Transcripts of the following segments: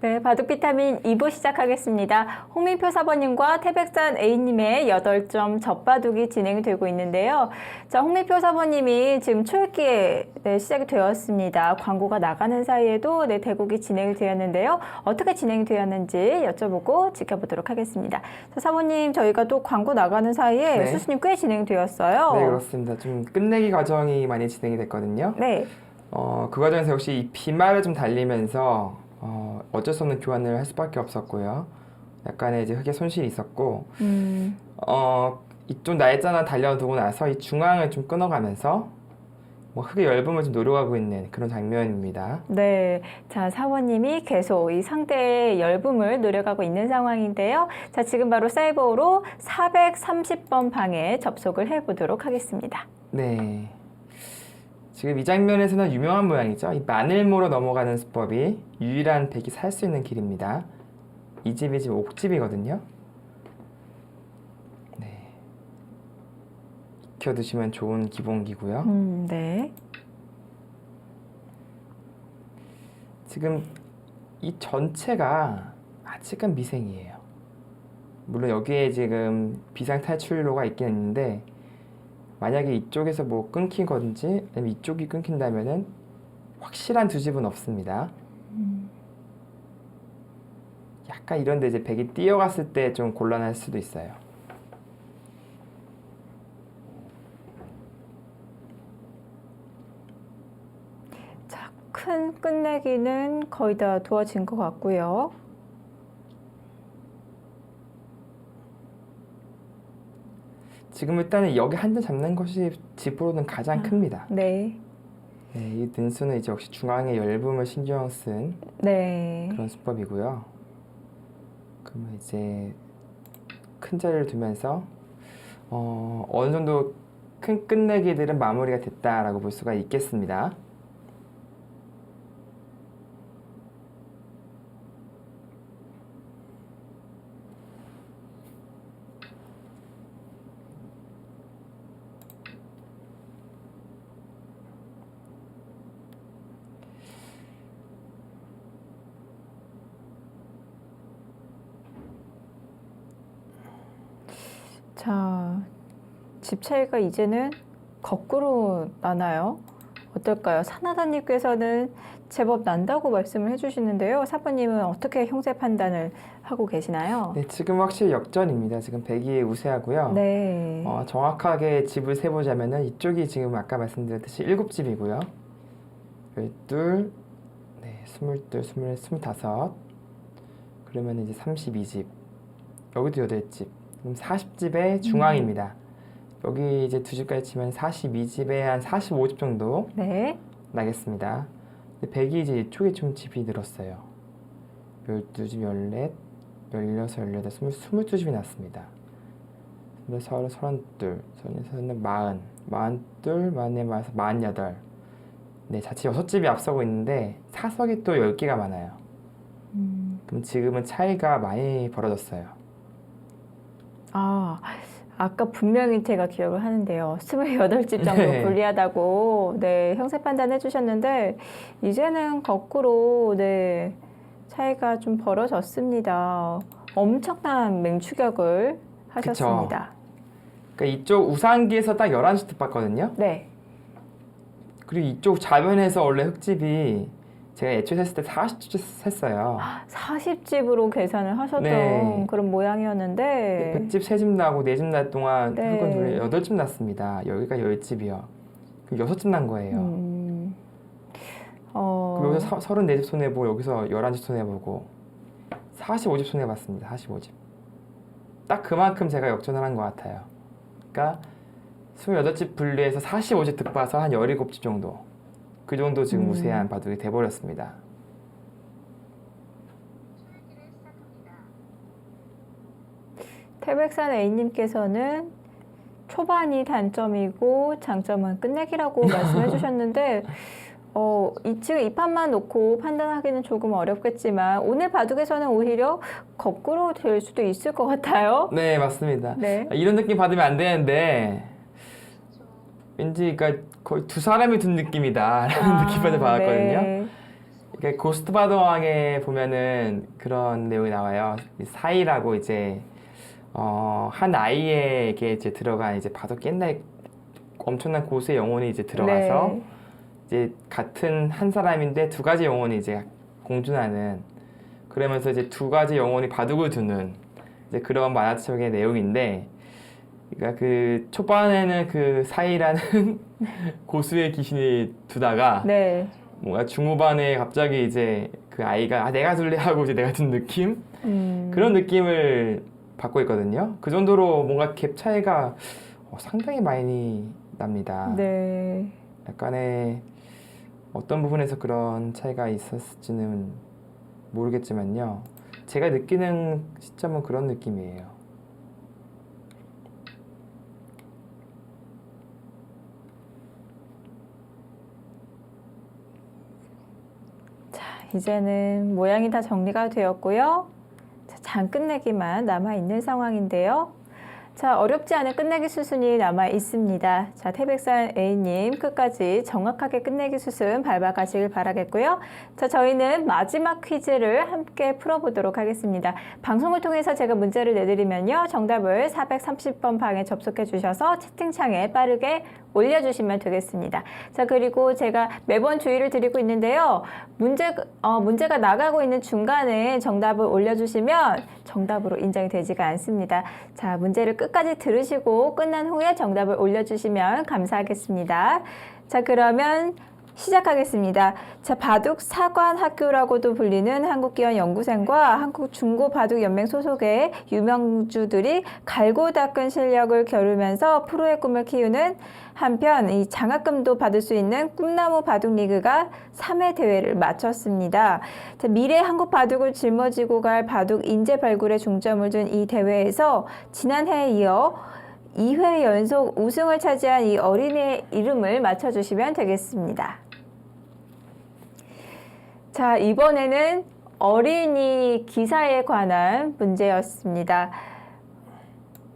네, 바둑 비타민 2부 시작하겠습니다. 홍민표 사번님과 태백산 A님의 8점 젖바둑이 진행이 되고 있는데요. 자, 홍민표 사번님이 지금 초읽기에 시작이 되었습니다. 광고가 나가는 사이에도 대국이 진행이 되었는데요. 어떻게 진행이 되었는지 여쭤보고 지켜보도록 하겠습니다. 자, 사번님, 저희가 또 광고 나가는 사이에 네. 수수님 꽤 진행되었어요. 네, 그렇습니다. 좀 끝내기 과정이 많이 진행이 됐거든요. 네. 그 과정에서 역시 이 비말을 좀 달리면서 어쩔 수 없는 교환을 할 수밖에 없었고요. 약간의 이제 흙의 손실이 있었고, 이쪽 날짜나 달려두고 나서 이 중앙을 좀 끊어가면서 뭐 흙의 열분을 좀 노려가고 있는 그런 장면입니다. 네. 자, 사원님이 계속 이 상대의 열붐을 노려가고 있는 상황인데요. 자, 지금 바로 사이버로 430번 방에 접속을 해보도록 하겠습니다. 네. 지금 이 장면에서는 유명한 모양이죠. 이 마늘모로 넘어가는 수법이 유일한 백이 살 수 있는 길입니다. 이 집이 지금 옥집이거든요. 네. 익혀두시면 좋은 기본기고요. 네. 지금 이 전체가 아직은 미생이에요. 물론 여기에 지금 비상탈출로가 있긴 있는데 만약에 이쪽에서 뭐 끊기건지 아니면 이쪽이 끊긴다면은 확실한 두 집은 없습니다. 약간 이런데 이제 백이 뛰어갔을 때 좀 곤란할 수도 있어요. 자, 큰 끝내기는 거의 다 도와진 것 같고요. 지금 일단은 여기 한 점 잡는 것이 집으로는 가장 큽니다. 네. 네, 이 능수는 이제 역시 중앙의 열분을 신경 쓴 네. 그런 수법이고요. 그러면 이제 큰 자리를 두면서 어느 정도 큰 끝내기들은 마무리가 됐다라고 볼 수가 있겠습니다. 자, 집 차이가 이제는 거꾸로 나나요? 어떨까요? 사나다님께서는 제법 난다고 말씀을 해주시는데요. 사부님은 어떻게 형세 판단을 하고 계시나요? 네, 지금 확실히 역전입니다. 지금 백이 우세하고요. 네. 정확하게 집을 세보자면은 이쪽이 지금 아까 말씀드렸듯이 7집이고요. 12, 네, 22, 24, 25. 그러면 이제 32집. 여기도 8집. 그럼 40집의 중앙입니다. 여기 이제 두 집까지 치면 42집에 한 45집 정도 네. 나겠습니다. 근데 백이 이제 이쪽에 좀 집이 늘었어요. 12집, 14, 16, 18, 22집이 났습니다. 30, 32, 40, 40, 42, 44, 48. 네, 자칫 6집이 앞서고 있는데 사석이 또 10개가 많아요. 그럼 지금은 차이가 많이 벌어졌어요. 아까 분명히 제가 기억을 하는데요. 28집 정도 네. 불리하다고 형세 판단해 주셨는데 이제는 거꾸로 차이가 좀 벌어졌습니다. 엄청난 맹추격을 하셨습니다. 그러니까 이쪽 우상기에서 딱 11시 득봤거든요. 네. 그리고 이쪽 좌변에서 원래 흙집이 제가 애초에 셌을 때 40집 셌어요. 40집으로 계산을 하셨던 네. 그런 모양이었는데 100집 3집 나고 4집 날 동안 네. 흙은 둘이 8집 났습니다. 여기가 10집이요. 그럼 6집 난 거예요. 그리고 여기서 34집 손해보고 여기서 11집 손해보고 45집 손해봤습니다. 45집. 딱 그만큼 제가 역전을 한 것 같아요. 그러니까 28집 분리해서 45집 득봐서 한 17집 정도. 그 정도 지금 우세한 바둑이 돼버렸습니다. 태백산 A님께서는 초반이 단점이고 장점은 끝내기라고 말씀해 주셨는데 지금 이 판만 놓고 판단하기는 조금 어렵겠지만 오늘 바둑에서는 오히려 거꾸로 될 수도 있을 것 같아요. 네, 맞습니다. 네. 이런 느낌 받으면 안 되는데 왠지 그러니까 거의 두 사람이 둔 느낌이다 라는 느낌을 받았거든요. 네. 그러니까 고스트바드왕에 보면은 그런 내용이 나와요. 이 사이라고 이제 한 아이에게 이제 들어간 이제 바둑 옛날 엄청난 고수의 영혼이 이제 들어가서 네. 이제 같은 한 사람인데 두 가지 영혼이 이제 공존하는 그러면서 이제 두 가지 영혼이 바둑을 두는 이제 그런 만화책의 내용인데 그러니까 그 초반에는 그 사이라는 고수의 귀신이 두다가 네. 뭔가 중후반에 갑자기 이제 그 아이가 아, 내가 둘래 하고 이제 내가 둔 느낌 그런 느낌을 받고 있거든요. 그 정도로 뭔가 갭 차이가 상당히 많이 납니다. 네. 약간의 어떤 부분에서 그런 차이가 있었을지는 모르겠지만요. 제가 느끼는 시점은 그런 느낌이에요. 자, 이제는 모양이 다 정리가 되었고요. 자, 장 끝내기만 남아 있는 상황인데요. 자, 어렵지 않은 끝내기 수순이 남아 있습니다. 자, 태백산 A님 끝까지 정확하게 끝내기 수순 밟아가시길 바라겠고요. 자, 저희는 마지막 퀴즈를 함께 풀어보도록 하겠습니다. 방송을 통해서 제가 문제를 내드리면요. 정답을 430번 방에 접속해 주셔서 채팅창에 빠르게 올려주시면 되겠습니다. 자, 그리고 제가 매번 주의를 드리고 있는데요. 문제가 나가고 있는 중간에 정답을 올려주시면 정답으로 인정이 되지가 않습니다. 자, 문제를 끝까지 들으시고 끝난 후에 정답을 올려주시면 감사하겠습니다. 자, 그러면 시작하겠습니다. 자, 바둑 사관학교라고도 불리는 한국기원 연구생과 한국중고바둑연맹 소속의 유명주들이 갈고 닦은 실력을 겨루면서 프로의 꿈을 키우는 한편 이 장학금도 받을 수 있는 꿈나무 바둑 리그가 3회 대회를 마쳤습니다. 자, 미래 한국 바둑을 짊어지고 갈 바둑 인재 발굴에 중점을 둔 이 대회에서 지난해에 이어 2회 연속 우승을 차지한 이 어린이의 이름을 맞춰주시면 되겠습니다. 자, 이번에는 어린이 기사에 관한 문제였습니다.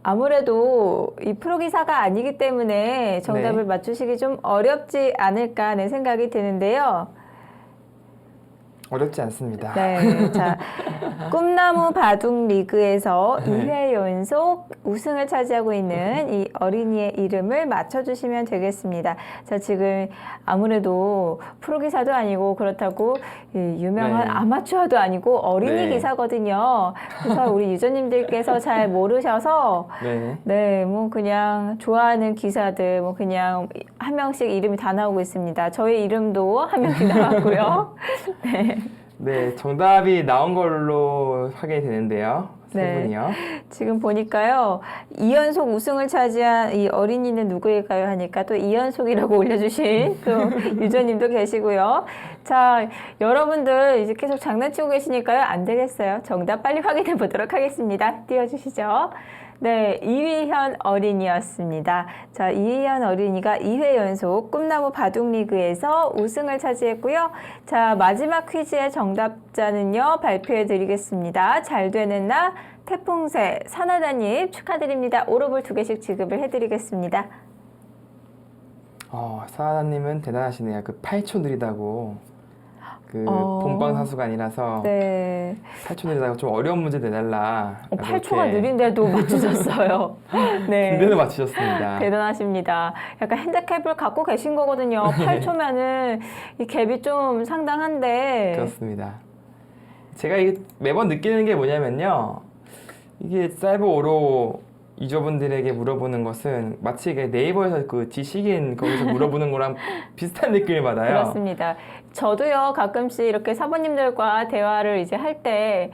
아무래도 이 프로기사가 아니기 때문에 정답을 네. 맞추시기 좀 어렵지 않을까 하는 생각이 드는데요. 어렵지 않습니다. 네, 자, 꿈나무 바둑 리그에서 네. 2회 연속 우승을 차지하고 있는 이 어린이의 이름을 맞춰주시면 되겠습니다. 자, 지금 아무래도 프로기사도 아니고 그렇다고 이 유명한 네. 아마추어도 아니고 어린이 네. 기사거든요. 그래서 우리 유저님들께서 잘 모르셔서 네. 네, 뭐 그냥 좋아하는 기사들 뭐 그냥 한 명씩 이름이 다 나오고 있습니다. 저의 이름도 한 명씩 나왔고요. 네. 네, 정답이 나온 걸로 하게 되는데요. 세 네. 분이요. 지금 보니까요, 2연속 우승을 차지한 이 어린이는 누구일까요? 하니까 또 2연속이라고 올려주신 또 유저님도 계시고요. 자, 여러분들 이제 계속 장난치고 계시니까요. 안 되겠어요. 정답 빨리 확인해 보도록 하겠습니다. 띄워주시죠. 네, 이휘현 어린이였습니다. 자, 이휘현 어린이가 2회 연속 꿈나무 바둑리그에서 우승을 차지했고요. 자, 마지막 퀴즈의 정답자는요, 발표해 드리겠습니다. 잘 되는 나, 태풍새, 사나다님 축하드립니다. 오로볼 2개씩 지급을 해드리겠습니다. 사하나님은 대단하시네요. 그 8초 느리다고. 그 어. 본방사수가 아니라서 네. 8초 느리다고 좀 어려운 문제 내달라. 8초가 느린데도 맞추셨어요. 네. 근데도 맞추셨습니다. 대단하십니다. 약간 핸디캡을 갖고 계신 거거든요. 8초면은 이 갭이 좀 상당한데. 그렇습니다. 제가 이게 매번 느끼는 게 뭐냐면요. 이게 사이버 오로 유저분들에게 물어보는 것은 마치 이게 네이버에서 그 지식인 거기서 물어보는 거랑 비슷한 느낌을 받아요. 그렇습니다. 저도요, 가끔씩 이렇게 사부님들과 대화를 이제 할 때,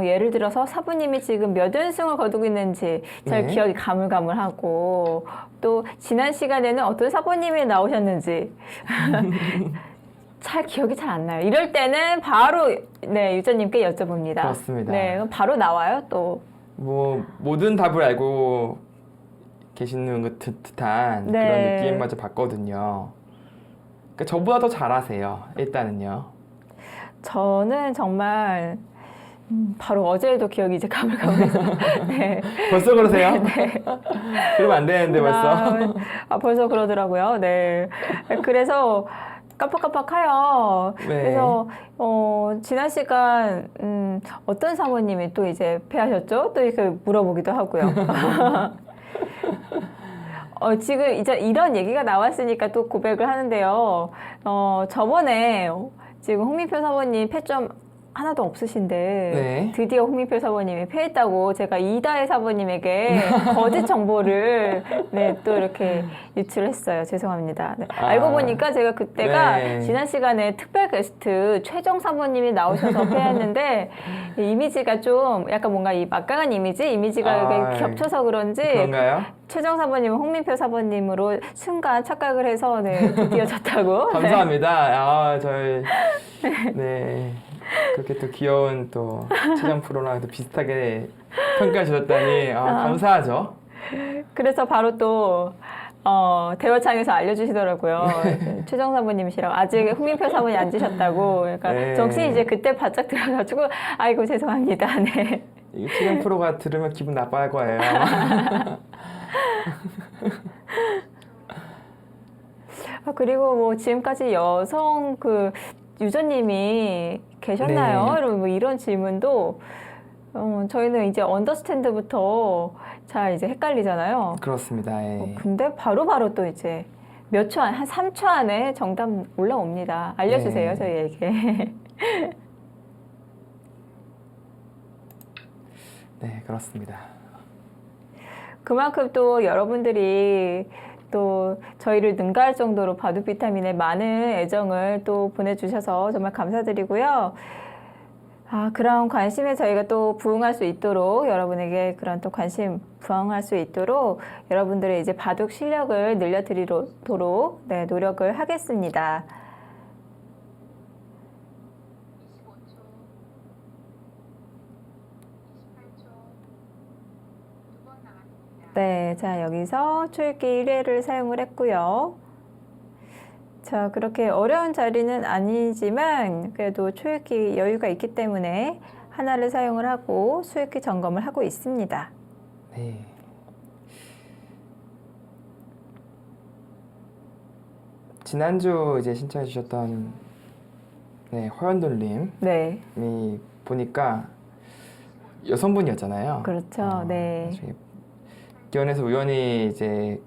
예를 들어서 사부님이 지금 몇 연승을 거두고 있는지 잘 네. 기억이 가물가물하고, 또 지난 시간에는 어떤 사부님이 나오셨는지, 잘 기억이 잘 안 나요. 이럴 때는 바로, 네, 유저님께 여쭤봅니다. 그렇습니다. 네, 그럼 바로 나와요, 또. 뭐 모든 답을 알고 계시는 것 듯한 네. 그런 느낌마저 받거든요. 그러니까 저보다 더 잘하세요. 일단은요. 저는 정말, 바로 어제도 기억이 이제 가물가물해서. 네. 벌써 그러세요? 그러면 안 되는데 벌써. 벌써 그러더라고요. 네. 그래서 깜빡깜빡해요. 네. 그래서 지난 시간 어떤 사모님이 또 이제 패하셨죠? 또 이렇게 물어보기도 하고요. 지금 이제 이런 얘기가 나왔으니까 또 고백을 하는데요. 저번에 지금 홍민표 사모님 패 좀 하나도 없으신데 네. 드디어 홍민표 사모님이 패했다고 제가 이다혜 사모님에게 거짓 정보를 네, 또 이렇게 유출을 했어요. 죄송합니다. 네. 알고 보니까 제가 그때가 네. 지난 시간에 특별 게스트 최정 사모님이 나오셔서 패했는데 이 이미지가 좀 약간 뭔가 이 막강한 이미지가 이렇게 겹쳐서 그런지 그런가요? 최정 사모님은 홍민표 사모님으로 순간 착각을 해서 네, 드디어 졌다고. 감사합니다. 저희 네 그렇게 또 귀여운 또 최정 프로랑 또 비슷하게 평가 주셨다니 감사하죠. 그래서 바로 또 대화창에서 알려주시더라고요. 최정 사모님이시라고 아직 홍민표 사모님 앉으셨다고. 그러니까 네. 정신이 이제 그때 바짝 들어가지고 아이고 죄송합니다. 네. 이 최정 프로가 들으면 기분 나빠할 거예요. 그리고 뭐 지금까지 여성 그 유저님이 계셨나요? 네. 이런 뭐 이런 질문도 저희는 이제 언더스탠드부터 잘 이제 헷갈리잖아요. 그렇습니다. 예. 근데 바로바로 또 이제 몇 초 한 3초 안에 정답 올라옵니다. 알려주세요, 네. 저희에게. 네, 그렇습니다. 그만큼 또 여러분들이 또 저희를 능가할 정도로 바둑 비타민에 많은 애정을 또 보내주셔서 정말 감사드리고요. 그런 관심에 저희가 또 부응할 수 있도록 여러분에게 그런 또 관심 부응할 수 있도록 여러분들의 이제 바둑 실력을 늘려드리도록 네, 노력을 하겠습니다. 25초, 28초, 두 번 남았습니다. 네, 자 여기서 초읽기 1회를 사용을 했고요. 자, 그렇게 어려운 자리는 아니지만 그래도 초읽기 여유가 있기 때문에 하나를 사용을 하고 수읽기 점검을 하고 있습니다. 네. 지난주 이제 신청해 주셨던 네, 허연돌님이 네, 보니까 여성분이었잖아요. 그렇죠. 네. 나중에 기원에서 우연히 이제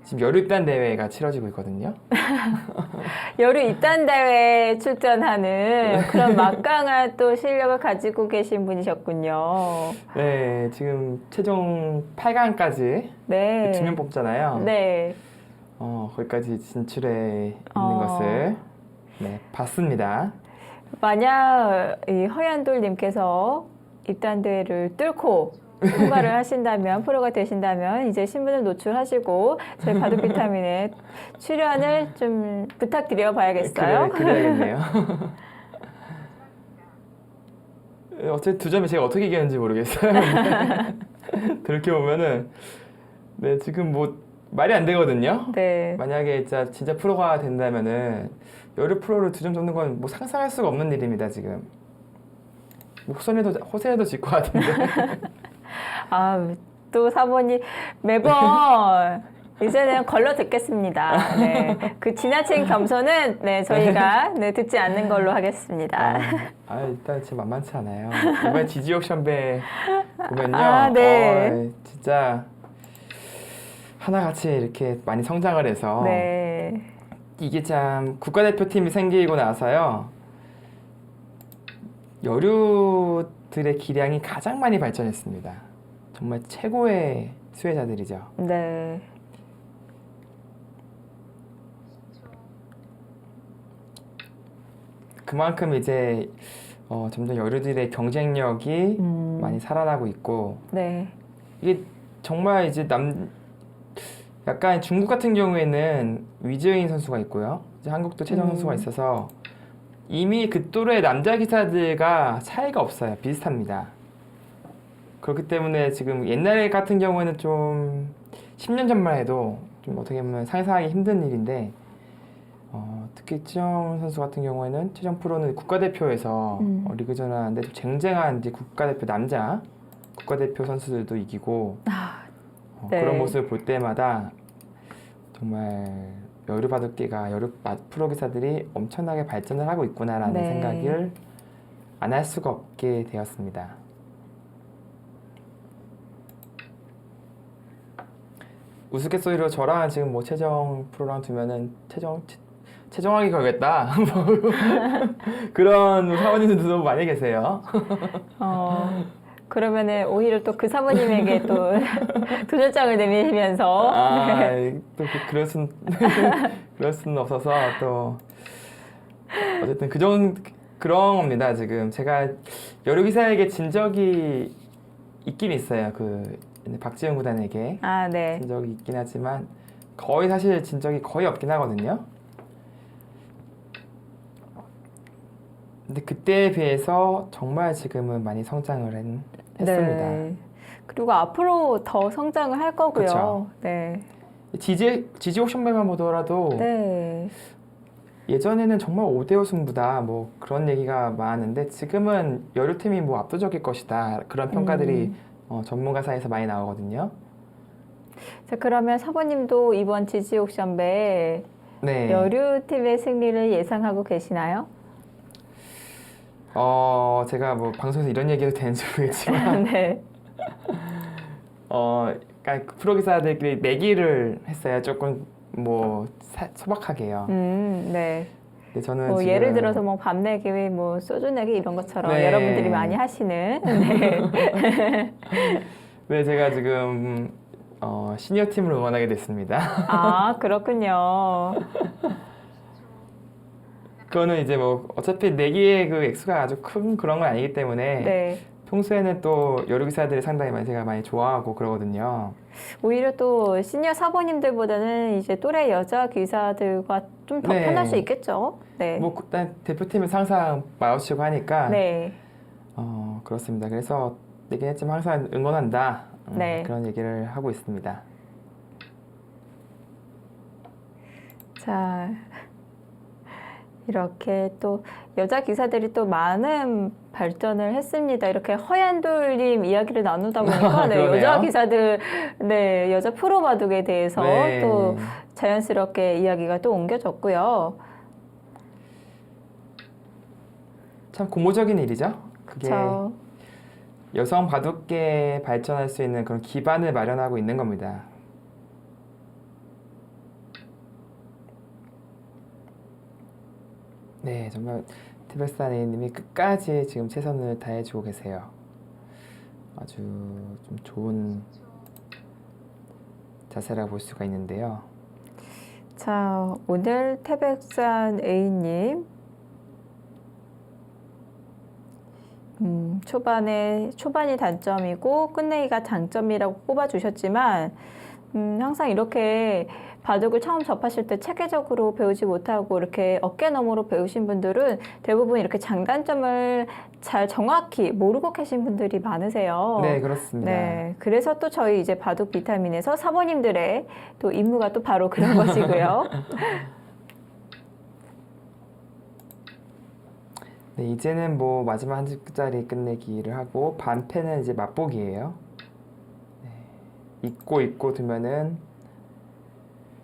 지금 여류 입단 대회가 치러지고 있거든요. 여류 입단 대회에 출전하는 그런 막강한 또 실력을 가지고 계신 분이셨군요. 네, 지금 최종 8강까지 네. 2명 뽑잖아요. 네. 거기까지 진출해 있는 것을 네, 봤습니다. 만약 이 허얀돌님께서 입단 대회를 뚫고 통과를 하신다면 프로가 되신다면 이제 신분을 노출하시고 저희 바둑 비타민에 출연을 좀 부탁드려 봐야겠어요. 그래야겠네요. 어쨌든 두 점에 제가 어떻게 이겼는지 모르겠어요. 그렇게 보면은 네 지금 뭐 말이 안 되거든요. 네. 만약에 진짜 프로가 된다면은 여류 프로를 2점 잡는 건 뭐 상상할 수가 없는 일입니다 지금. 뭐 호선에도 질 것 같은데. 또 사모님 매번 이제는 걸러 듣겠습니다. 네. 그 지나친 겸손은 네, 저희가 네, 듣지 않는 걸로 하겠습니다. 일단 진짜 만만치 않아요. 이번에 지지옥 션배 보면요. 네. 진짜 하나같이 이렇게 많이 성장을 해서 네. 이게 참 국가대표팀이 생기고 나서요. 여류들의 기량이 가장 많이 발전했습니다. 정말 최고의 수혜자들이죠. 네. 그만큼 이제 점점 여류들의 경쟁력이 많이 살아나고 있고 네. 이게 정말 이제 약간 중국 같은 경우에는 위즈인 선수가 있고요. 이제 한국도 최정 선수가 있어서 이미 그 또래 남자 기사들과 차이가 없어요. 비슷합니다. 그렇기 때문에 지금 옛날 같은 경우에는 좀 10년 전만 해도 좀 어떻게 보면 상상하기 힘든 일인데 특히 최정 선수 같은 경우에는 최정 프로는 국가대표에서 리그전 하는데 좀 쟁쟁한 이제 국가대표 남자 국가대표 선수들도 이기고 네. 그런 모습을 볼 때마다 정말 여류 바둑기가 여류 프로기사들이 엄청나게 발전을 하고 있구나라는 네. 생각을 안 할 수가 없게 되었습니다. 우스갯소리로 저랑 지금 뭐 최정 프로랑 두면은 최정하게 걸겠다 뭐 그런 사모님들도 너무 많이 계세요. 그러면은 오히려 또 그 사모님에게 또 도전장을 내미시면서 또 그럴 수는 없어서 또 어쨌든 그런 겁니다. 지금 제가 여러 기사에게 진 적이 있긴 있어요. 그 박지은 구단에게 네. 진 적이 있긴 하지만 사실 진 적이 거의 없긴 하거든요. 근데 그때에 비해서 정말 지금은 많이 성장을 했습니다. 네. 그리고 앞으로 더 성장을 할 거고요. 그쵸. 네. 지지 옥션배만 보더라도 네. 예전에는 정말 5대5 승부다 뭐 그런 얘기가 많은데 지금은 여류팀이 뭐 압도적일 것이다 그런 평가들이 전문가 사이에서 많이 나오거든요. 자, 그러면 사모님도 이번 지지 옥션배 네. 여류팀의 승리를 예상하고 계시나요? 제가 뭐 방송에서 이런 얘기해도 되는지 모르겠지만 네. 그러니까 프로기사들끼리 내기를 했어요. 조금 뭐 소박하게요. 네. 근데 저는 뭐 지금 예를 들어서 뭐 밤 내기, 뭐 소주 내기 이런 것처럼 네. 여러분들이 많이 하시는. 네. 네, 제가 지금 시니어 팀을 응원하게 됐습니다. 그렇군요. 그거는 이제 뭐 어차피 내기의 그 액수가 아주 큰 그런 건 아니기 때문에 네. 평소에는 또 여러 기사들이 상당히 제가 많이 좋아하고 그러거든요. 오히려 또 시니어 사모님들보다는 이제 또래 여자 기사들과 좀 더 네. 편할 수 있겠죠. 네. 뭐 일단 대표팀에서 항상 마주치고 하니까 네. 그렇습니다. 그래서 내긴 했지만 항상 응원한다. 네. 그런 얘기를 하고 있습니다. 자, 이렇게 또 여자 기사들이 또 많은 발전을 했습니다. 이렇게 허연 돌림 이야기를 나누다 보니까 네, 그러네요. 여자 기사들, 네, 여자 프로 바둑에 대해서 네. 또 자연스럽게 이야기가 또 옮겨졌고요. 참 고무적인 일이죠. 그게 그렇죠. 여성 바둑계에 발전할 수 있는 그런 기반을 마련하고 있는 겁니다. 네, 정말 티베스탄 A님이 끝까지 지금 최선을 다해주고 계세요. 아주 좀 좋은 자세라고 볼 수가 있는데요. 자, 오늘 태백산 A님 초반이 단점이고 끝내기가 장점이라고 꼽아주셨지만 항상 이렇게 바둑을 처음 접하실 때 체계적으로 배우지 못하고 이렇게 어깨너머로 배우신 분들은 대부분 이렇게 장단점을 잘 정확히 모르고 계신 분들이 많으세요. 네, 그렇습니다. 네, 그래서 또 저희 이제 바둑 비타민에서 사모님들의 또 임무가 또 바로 그런 것이고요. 네, 이제는 뭐 마지막 한 줄짜리 끝내기를 하고 반패는 이제 맛보기예요. 네, 잊고 두면은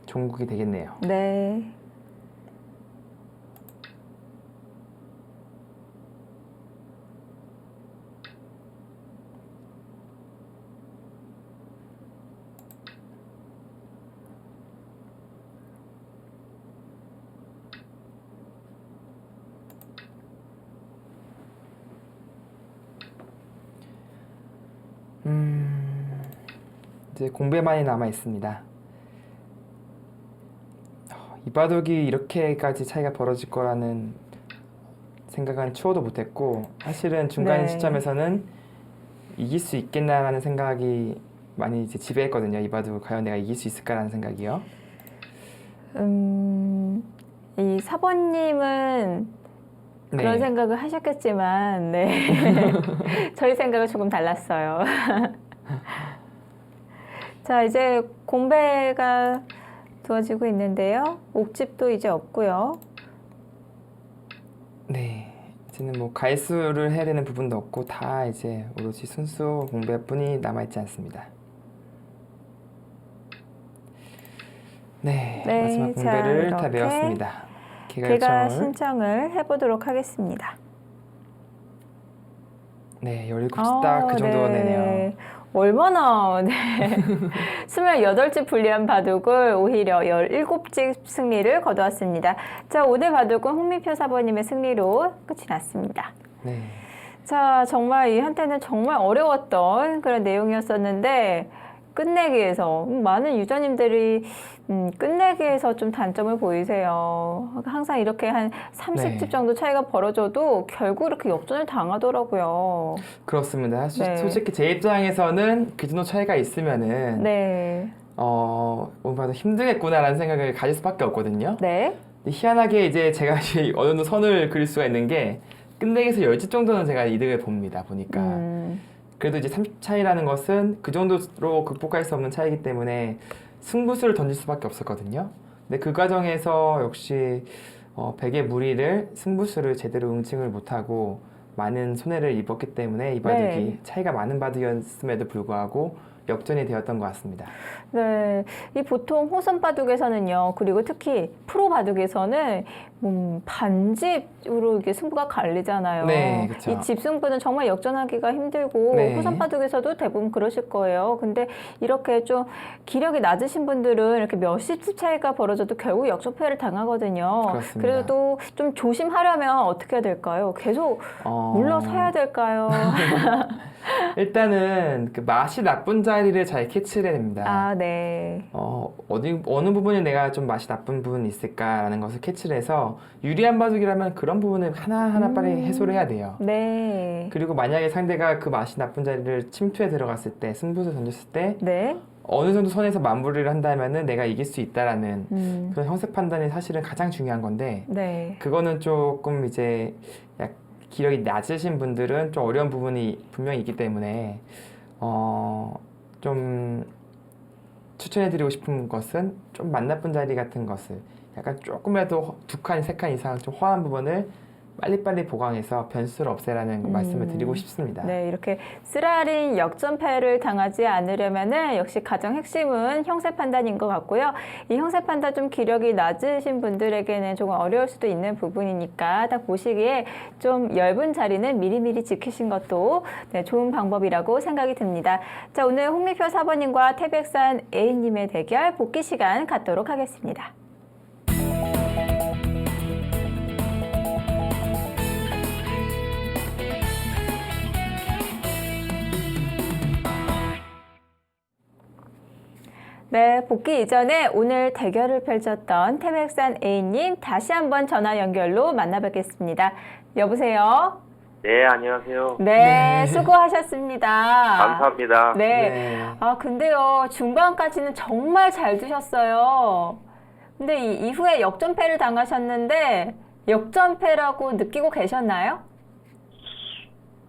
종국이 되겠네요. 네. 이제 공배만이 남아 있습니다. 이 바둑이 이렇게까지 차이가 벌어질 거라는 생각은 추워도 못했고 사실은 중간 네. 시점에서는 이길 수 있겠나라는 생각이 많이 이제 지배했거든요. 이 바둑 과연 내가 이길 수 있을까라는 생각이요. 이 사번님은 네. 그런 생각을 하셨겠지만, 네. 저희 생각은 조금 달랐어요. 자, 이제 공배가 두어지고 있는데요. 옥집도 이제 없고요. 네. 이제는 뭐 가일수를 해야 되는 부분도 없고 다 이제 오로지 순수 공배뿐이 남아있지 않습니다. 네, 네, 마지막 자, 분배를 다 이렇게 배웠습니다. 개가 개가 신청을 해보도록 하겠습니다. 네, 17집 딱 그 정도 되네요. 얼마나, 네. 28집 불리한 바둑을 오히려 17집 승리를 거두었습니다. 자, 오늘 바둑은 홍민표 사부님의 승리로 끝이 났습니다. 네. 자, 정말 이 한때는 정말 어려웠던 그런 내용이었었는데, 끝내기에서 많은 유저님들이 끝내기에서 좀 단점을 보이세요. 항상 이렇게 한 30집 네. 정도 차이가 벌어져도 결국 이렇게 역전을 당하더라고요. 그렇습니다. 네. 솔직히 제 입장에서는 그 정도 차이가 있으면은 네. 오늘 봐도 힘들겠구나라는 생각을 가질 수밖에 없거든요. 네. 근데 희한하게 이제 제가 어느 정도 선을 그릴 수가 있는 게 끝내기에서 10집 정도는 제가 이득을 봅니다. 보니까. 그래도 이제 30 차이라는 것은 그 정도로 극복할 수 없는 차이기 때문에 승부수를 던질 수밖에 없었거든요. 근데 그 과정에서 역시 백의 무리를 승부수를 제대로 응징을 못하고 많은 손해를 입었기 때문에 이 바둑이 네. 차이가 많은 바둑이었음에도 불구하고 역전이 되었던 것 같습니다. 네, 이 보통 호선 바둑에서는요, 그리고 특히 프로 바둑에서는 반집으로 이게 승부가 갈리잖아요. 네, 그쵸. 이 집승부는 정말 역전하기가 힘들고 네. 호선 바둑에서도 대부분 그러실 거예요. 근데 이렇게 좀 기력이 낮으신 분들은 이렇게 몇십 집 차이가 벌어져도 결국 역전패를 당하거든요. 그렇습니다. 그래도 좀 조심하려면 어떻게 해야 될까요? 계속 물러서야 될까요? 일단은 그 맛이 나쁜 자리를 잘 캐치를 해야 됩니다. 아, 네. 어느 부분에 내가 좀 맛이 나쁜 부분이 있을까라는 것을 캐치를 해서 유리한 바둑이라면 그런 부분을 하나하나 빨리 해소를 해야 돼요. 네. 그리고 만약에 상대가 그 맛이 나쁜 자리를 침투해 들어갔을 때, 승부수 던졌을 때 네. 어느 정도 선에서 마무리를 한다면은 내가 이길 수 있다라는 그런 형세 판단이 사실은 가장 중요한 건데 네. 그거는 조금 이제 기력이 낮으신 분들은 좀 어려운 부분이 분명히 있기 때문에 좀 추천해드리고 싶은 것은 좀 맛 나쁜 자리 같은 것을 약간 조금이라도 2칸, 3칸 이상 좀 허한 부분을 빨리빨리 보강해서 변수를 없애라는 말씀을 드리고 싶습니다. 네, 이렇게 쓰라린 역전패를 당하지 않으려면은 역시 가장 핵심은 형세 판단인 것 같고요. 이 형세 판단 좀 기력이 낮으신 분들에게는 조금 어려울 수도 있는 부분이니까 딱 보시기에 좀 엷은 자리는 미리미리 지키신 것도 네, 좋은 방법이라고 생각이 듭니다. 자, 오늘 홍미표 사부님과 태백산 A님의 대결 복귀 시간 갖도록 하겠습니다. 네, 복귀 이전에 오늘 대결을 펼쳤던 태백산 A님 다시 한번 전화 연결로 만나뵙겠습니다. 여보세요? 네, 안녕하세요. 네, 수고하셨습니다. 감사합니다. 네. 아, 근데요, 중반까지는 정말 잘 두셨어요. 근데 이 이후에 역전패를 당하셨는데, 역전패라고 느끼고 계셨나요?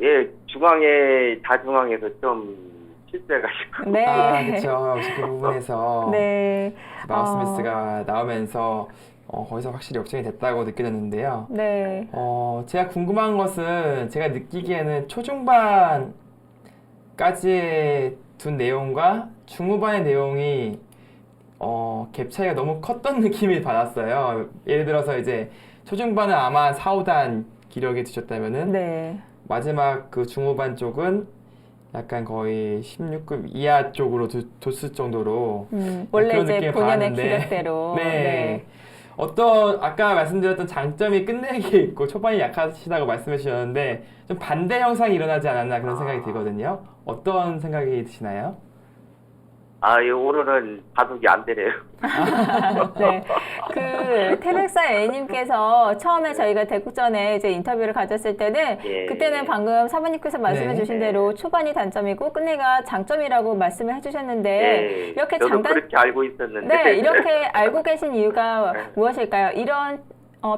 예, 다중앙에서 좀 실수해가지고. 네. 그렇죠. 역시 그 부분에서 네. 마우스미스가 나오면서 거기서 확실히 역전이 됐다고 느껴졌는데요. 네. 제가 궁금한 것은 제가 느끼기에는 초중반까지의 둔 내용과 중후반의 내용이 갭 차이가 너무 컸던 느낌이 받았어요. 예를 들어서 이제 초중반은 아마 4, 5단 기력이 두셨다면은 네. 마지막 그 중후반 쪽은 약간 거의 16급 이하 쪽으로 뒀을 정도로 원래 그런 이제 느낌을 본연의 받았는데 기력대로. 네. 아까 말씀드렸던 장점이 끝내기에 있고 초반이 약하시다고 말씀해 주셨는데 좀 반대 현상이 일어나지 않았나 그런 생각이 들거든요. 어떤 생각이 드시나요? 예, 오늘은 바둑이 안 되네요. 네. 그, 태백사 A님께서 처음에 저희가 대국전에 이제 인터뷰를 가졌을 때는, 예. 그때는 방금 사부님께서 말씀해 네. 주신 대로 초반이 단점이고 끝내가 장점이라고 말씀을 해 주셨는데, 예, 이렇게 저도 그렇게 알고 있었는데. 네, 이렇게 알고 계신 이유가 무엇일까요? 이런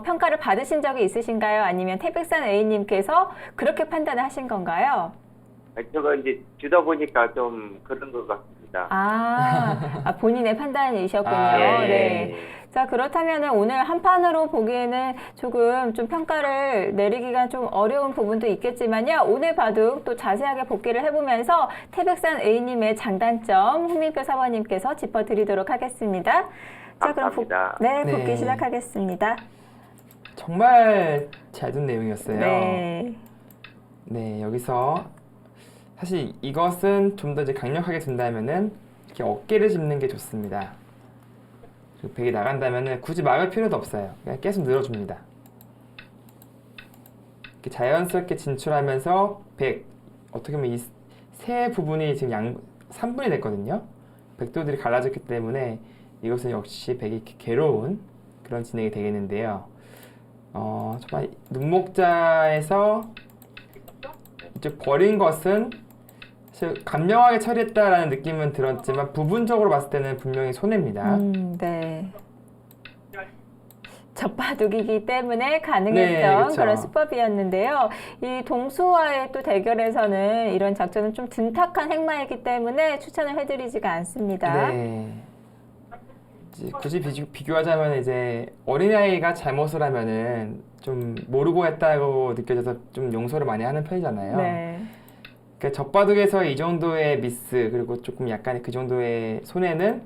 평가를 받으신 적이 있으신가요? 아니면 태백산 A님께서 그렇게 판단을 하신 건가요? 저거 이제 주다 보니까 좀 그런 것 같습니다. 본인의 판단이셨군요. 예. 네. 자, 그렇다면 오늘 한 판으로 보기에는 조금 좀 평가를 내리기가 좀 어려운 부분도 있겠지만요. 오늘 바둑 또 자세하게 복기를 해보면서 태백산 A님의 장단점 홍민표 사부님께서 짚어드리도록 하겠습니다. 자, 그럼 감사합니다. 복귀 네. 시작하겠습니다. 정말 잘 둔 내용이었어요. 네. 네, 여기서 사실 이것은 좀 더 이제 강력하게 둔다면은 이렇게 어깨를 짚는 게 좋습니다. 그리고 백이 나간다면은 굳이 막을 필요도 없어요. 그냥 계속 늘어줍니다. 이렇게 자연스럽게 진출하면서 백, 어떻게 보면 이 세 부분이 지금 3분이 됐거든요. 백도들이 갈라졌기 때문에 이것은 역시 백이 이렇게 괴로운 그런 진행이 되겠는데요. 정말 눈목자에서 이쪽 버린 것은 사실 간명하게 처리했다라는 느낌은 들었지만 부분적으로 봤을 때는 분명히 손해입니다. 네. 젖바둑이기 때문에 네, 가능했던 그쵸. 그런 수법이었는데요. 이 동수와의 또 대결에서는 이런 작전은 좀 둔탁한 행마이기 때문에 추천을 해드리지가 않습니다. 네. 이제 굳이 비교하자면 이제 어린아이가 잘못을 하면은 좀 모르고 했다고 느껴져서 좀 용서를 많이 하는 편이잖아요. 네. 그러니까 젖바둑에서 이 정도의 미스 그리고 조금 약간 그 정도의 손해는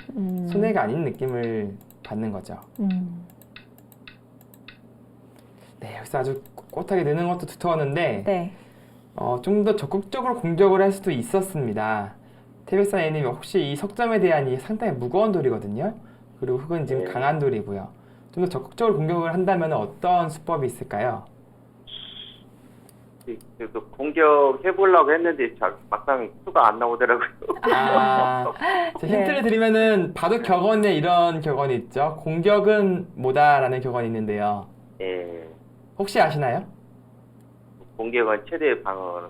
손해가 아닌 느낌을 받는 거죠. 네, 여기서 아주 꼿하게 느는 것도 두터웠는데 네. 좀 더 적극적으로 공격을 할 수도 있었습니다. 태백산 A님이 혹시 이 석점에 대한 이 상당히 무거운 돌이거든요. 그리고 흙은 지금 네. 강한 돌이고요. 좀 더 적극적으로 공격을 한다면 어떤 수법이 있을까요? 그래도 공격해보려고 했는데 막상 수가 안 나오더라고요. 제 힌트를 드리면은 바둑 격언에 이런 격언이 있죠. 공격은 뭐다라는 격언이 있는데요. 예. 혹시 아시나요? 공격은 최대 방어.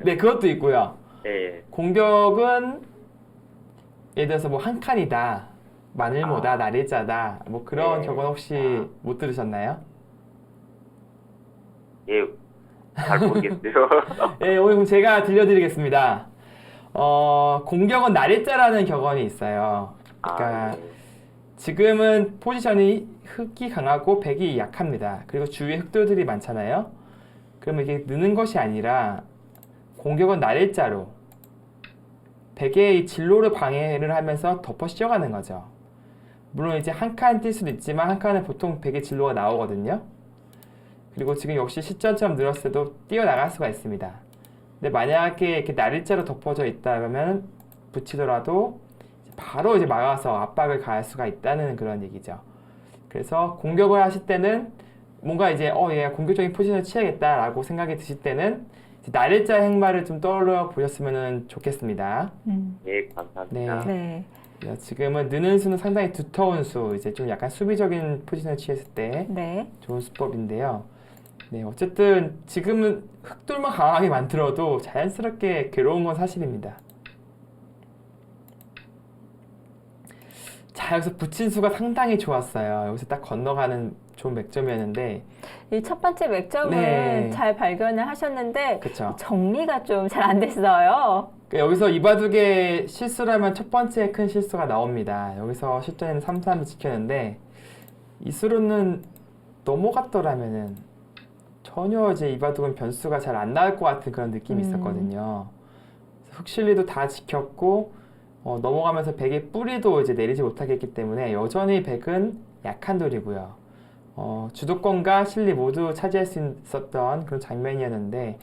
네, 그것도 있고요. 예. 공격은 예를 들어서 뭐 한 칸이다, 마늘모다, 날일자다, 뭐 그런 네. 격언 혹시 못 들으셨나요? 예. 잘 모르겠어요. 네, 오늘 그럼 제가 들려드리겠습니다. 공격은 날일자라는 격언이 있어요. 그러니까 예. 지금은 포지션이 흑이 강하고 백이 약합니다. 그리고 주위에 흑돌들이 많잖아요. 그러면 이게 느는 것이 아니라 공격은 날일자로 백의 이 진로를 방해를 하면서 덮어 씌워가는 거죠. 물론 이제 한 칸 뛸 수도 있지만 한 칸은 보통 백의 진로가 나오거든요. 그리고 지금 역시 실전처럼 늘었을 때도 뛰어나갈 수가 있습니다. 근데 만약에 이렇게 날일자로 덮어져 있다 그러면 붙이더라도 바로 이제 막아서 압박을 가할 수가 있다는 그런 얘기죠. 그래서 공격을 하실 때는 뭔가 이제 얘가 공격적인 포지션을 취하겠다라고 생각이 드실 때는 날일자 행마를 좀 떠올려 보셨으면 좋겠습니다. 예, 감사합니다. 네. 지금은 느는 수는 상당히 두터운 수, 이제 좀 약간 수비적인 포지션을 취했을 때 네. 좋은 수법인데요. 네, 어쨌든 지금은 흑돌만 강하게 만들어도 자연스럽게 괴로운 건 사실입니다. 자, 여기서 붙인 수가 상당히 좋았어요. 여기서 딱 건너가는 좋은 맥점이었는데, 이 첫 번째 맥점은 네. 잘 발견을 하셨는데 그쵸. 정리가 좀 잘 안 됐어요. 여기서 이 바둑에 실수를 하면 첫 번째 큰 실수가 나옵니다. 여기서 실전에는 3-3을 지켰는데 이 수로는 넘어갔더라면은 전혀 이제 이 바둑은 변수가 잘 안 나올 것 같은 그런 느낌이 있었거든요. 흑실리도 다 지켰고 넘어가면서 백의 뿌리도 이제 내리지 못하게 했기 때문에 여전히 백은 약한 돌이고요. 주도권과 실리 모두 차지할 수 있었던 그런 장면이었는데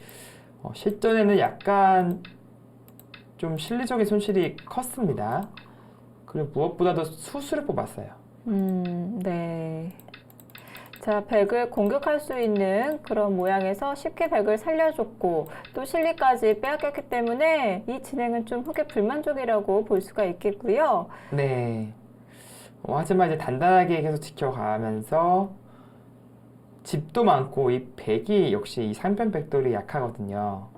실전에는 약간 좀 실리적인 손실이 컸습니다. 그리고 무엇보다도 수수를 뽑았어요. 네. 자, 백을 공격할 수 있는 그런 모양에서 쉽게 백을 살려줬고 또 실리까지 빼앗겼기 때문에 이 진행은 좀 흑의 불만족이라고 볼 수가 있겠고요. 네. 하지만 이제 단단하게 계속 지켜가면서 집도 많고 이 백이 역시 이 상편 백돌이 약하거든요.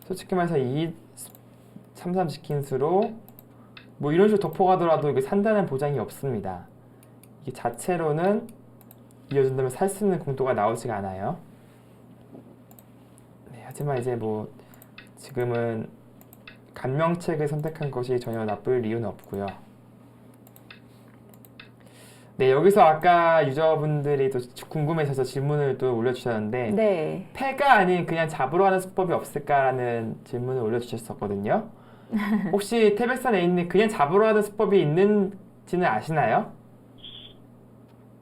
솔직히 말해서 이 3-3 지킨 수로 뭐 이런 식으로 덮어가더라도 이게 산다는 보장이 없습니다. 이게 자체로는 이어준다면 살 수 있는 공도가 나오지가 않아요. 네, 하지만 이제 뭐 지금은 간명책을 선택한 것이 전혀 나쁠 이유는 없고요. 네, 여기서 아까 유저분들이 또 궁금해서 질문을 또 올려주셨는데 네. 패가 아닌 그냥 잡으러 하는 수법이 없을까라는 질문을 올려주셨었거든요. 혹시 태백산 A님 그냥 잡으러 하는 수법이 있는 있는지는 아시나요?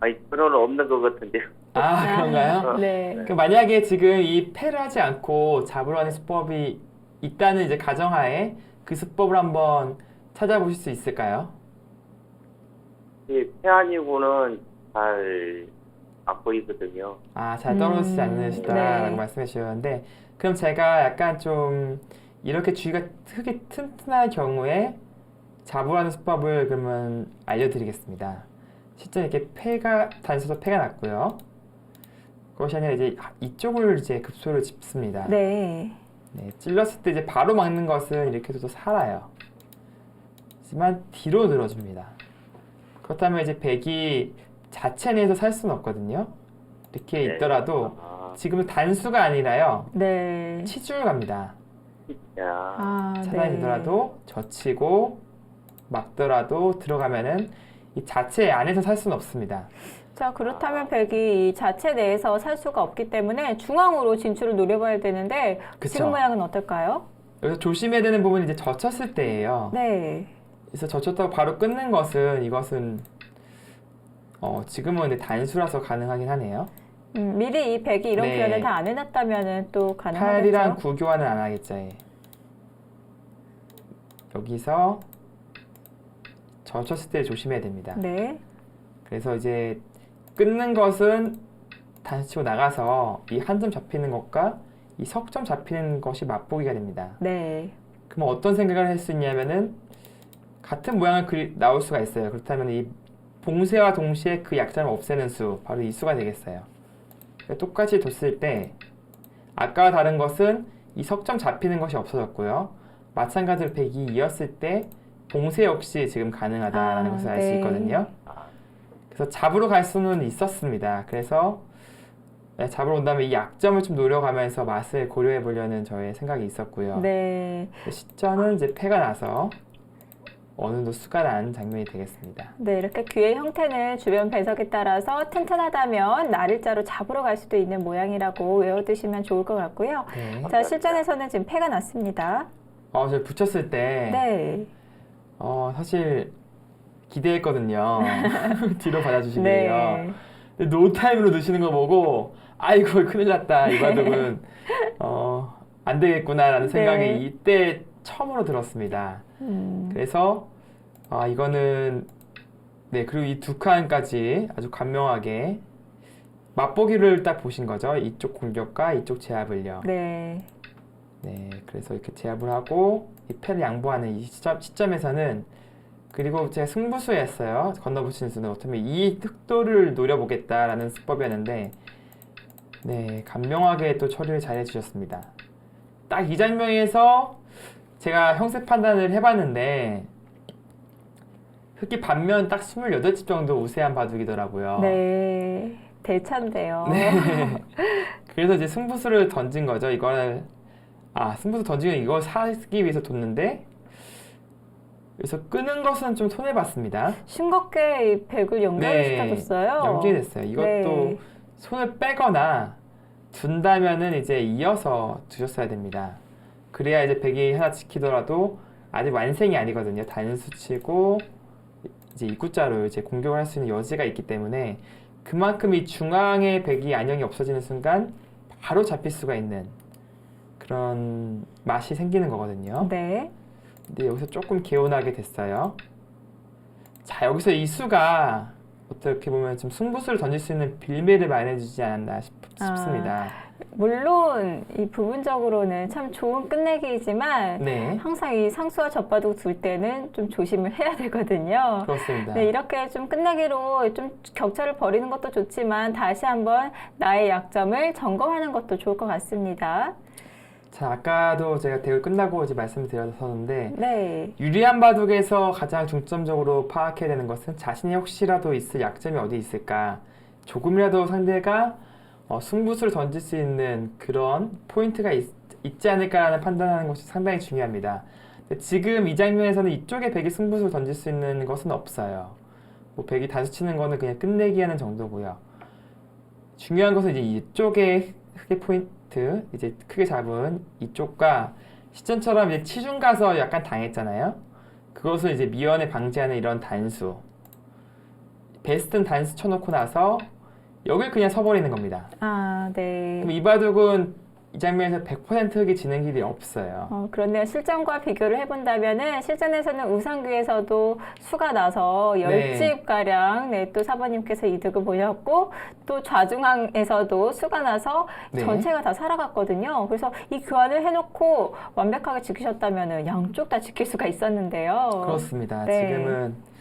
아니, 그런 없는 것 같은데요. 아, 그런가요? 네. 그 만약에 지금 이 패를 하지 않고 잡으러 하는 수법이 있다는 이제 가정하에 그 수법을 한번 찾아보실 수 있을까요? 이 패아니고는 잘 안 보이거든요. 아, 잘 떨어지지 않으시다라고 네. 말씀해 주셨는데, 그럼 제가 약간 좀 이렇게 주의가 크게 튼튼할 경우에 잡으러 하는 수법을 그러면 알려드리겠습니다. 실제 이렇게 단수도 패가 났고요. 그것이 아니라 이제 이쪽을 이제 급소를 짚습니다. 네. 네, 찔렀을 때 이제 바로 막는 것은 이렇게 해도 살아요. 하지만 뒤로 늘어줍니다. 그렇다면 이제 백이 자체 내에서 살 수는 없거든요. 이렇게 네. 있더라도 아, 지금은 단수가 아니라요. 네. 치줄 갑니다. 야, 아, 차단이 네. 되더라도 젖히고 막더라도 들어가면은 이 자체 안에서 살 수는 없습니다. 자, 그렇다면 백이 이 자체 내에서 살 수가 없기 때문에 중앙으로 진출을 노려봐야 되는데 그쵸. 지금 모양은 어떨까요? 여기서 조심해야 되는 부분이 이제 젖혔을 때예요. 네. 그래서 젖혔다고 바로 끊는 것은 이것은 지금은 근데 단수라서 가능하긴 하네요. 미리 이 백이 이런 네. 표현을 다 안 해놨다면은 또 가능하겠죠? 팔이랑 구교환은 안 하겠죠. 예. 여기서 젖혔을 때 조심해야 됩니다. 네. 그래서 이제 끊는 것은 단수 치고 나가서 이 한 점 잡히는 것과 이 석점 잡히는 것이 맛보기가 됩니다. 네. 그럼 어떤 생각을 할 수 있냐면은 같은 모양을 나올 수가 있어요. 그렇다면 이 봉쇄와 동시에 그 약점을 없애는 수, 바로 이 수가 되겠어요. 똑같이 뒀을 때 아까와 다른 것은 이 석점 잡히는 것이 없어졌고요. 마찬가지로 백이 이었을 때 봉쇄 역시 지금 가능하다는 것을 알 수 네. 있거든요. 그래서 잡으러 갈 수는 있었습니다. 그래서 잡으러 온다면 이 약점을 좀 노려가면서 맛을 고려해 보려는 저의 생각이 있었고요. 네. 시점은 이제 패가 나서 어느 정도 수가 난 장면이 되겠습니다. 네, 이렇게 귀의 형태는 주변 배석에 따라서 튼튼하다면 날일자로 잡으러 갈 수도 있는 모양이라고 외워두시면 좋을 것 같고요. 네. 자, 실전에서는 지금 패가 났습니다. 저 붙였을 때 네. 사실 기대했거든요. 뒤로 받아주시기에요. 네. 근데 노타임으로 넣으시는 거 보고 아이고 큰일 났다. 이 바둑은 안 되겠구나라는 생각이 네. 이때 처음으로 들었습니다. 그래서 이거는 네, 그리고 이 두 칸까지 아주 간명하게 맛보기를 딱 보신 거죠. 이쪽 공격과 이쪽 제압을요. 네. 네, 그래서 이렇게 제압을 하고 이 패를 양보하는 이 시점에서는 그리고 제가 승부수였어요. 건너붙이는 수는 어쩌면 이 흑도를 노려보겠다라는 수법이었는데 네, 간명하게 또 처리를 잘 해주셨습니다. 딱 이 장면에서 제가 형세 판단을 해봤는데 흑이 반면 딱 28집 정도 우세한 바둑이더라고요. 네. 대차인데요. 네. 그래서 이제 승부수를 던진 거죠. 승부수 던지면 이걸 사기 위해서 뒀는데 그래서 끄는 것은 좀 손해봤습니다. 싱겁게 이 백을 연결을 시켜줬어요. 연결됐어요. 이것도 네. 손을 빼거나 둔다면은 이제 이어서 두셨어야 됩니다. 그래야 이제 백이 하나 지키더라도 아직 완승이 아니거든요. 단수 치고 이제 입구자로 이제 공격을 할 수 있는 여지가 있기 때문에 그만큼 이 중앙의 백이 안형이 없어지는 순간 바로 잡힐 수가 있는 그런 맛이 생기는 거거든요. 네. 근데 여기서 조금 개운하게 됐어요. 자, 여기서 이 수가 어떻게 보면 좀 승부수를 던질 수 있는 빌미를 마련해주지 않았나 싶습니다. 물론 이 부분적으로는 참 좋은 끝내기이지만 네, 항상 이 상수와 젖바둑 둘 때는 좀 조심을 해야 되거든요. 그렇습니다. 네, 이렇게 좀 끝내기로 좀 격차를 벌이는 것도 좋지만 다시 한번 나의 약점을 점검하는 것도 좋을 것 같습니다. 자, 아까도 제가 대회 끝나고 이제 말씀을 드렸었는데 네. 유리한 바둑에서 가장 중점적으로 파악해야 되는 것은 자신이 혹시라도 있을 약점이 어디 있을까, 조금이라도 상대가 승부수를 던질 수 있는 그런 포인트가 있지 않을까라는 판단하는 것이 상당히 중요합니다. 근데 지금 이 장면에서는 이쪽에 백이 승부수를 던질 수 있는 것은 없어요. 뭐 백이 단수 치는 거는 그냥 끝내기 하는 정도고요. 중요한 것은 이제 이쪽에 흑의 포인트, 이제 크게 잡은 이쪽과 시점처럼 이제 치중 가서 약간 당했잖아요. 그것을 이제 미연에 방지하는 이런 단수, 베스트는 단수 쳐놓고 나서 여길 그냥 서버리는 겁니다. 아, 네. 그럼 이 바둑은 이 장면에서 100% 흙이 지는 길이 없어요. 그런데요. 실전과 비교를 해본다면은 실전에서는 우상규에서도 수가 나서 네. 10집가량 네, 또 사모님께서 이득을 보셨고 또 좌중항에서도 수가 나서 네. 전체가 다 살아갔거든요. 그래서 이 교환을 해놓고 완벽하게 지키셨다면은 양쪽 다 지킬 수가 있었는데요. 그렇습니다. 네. 지금은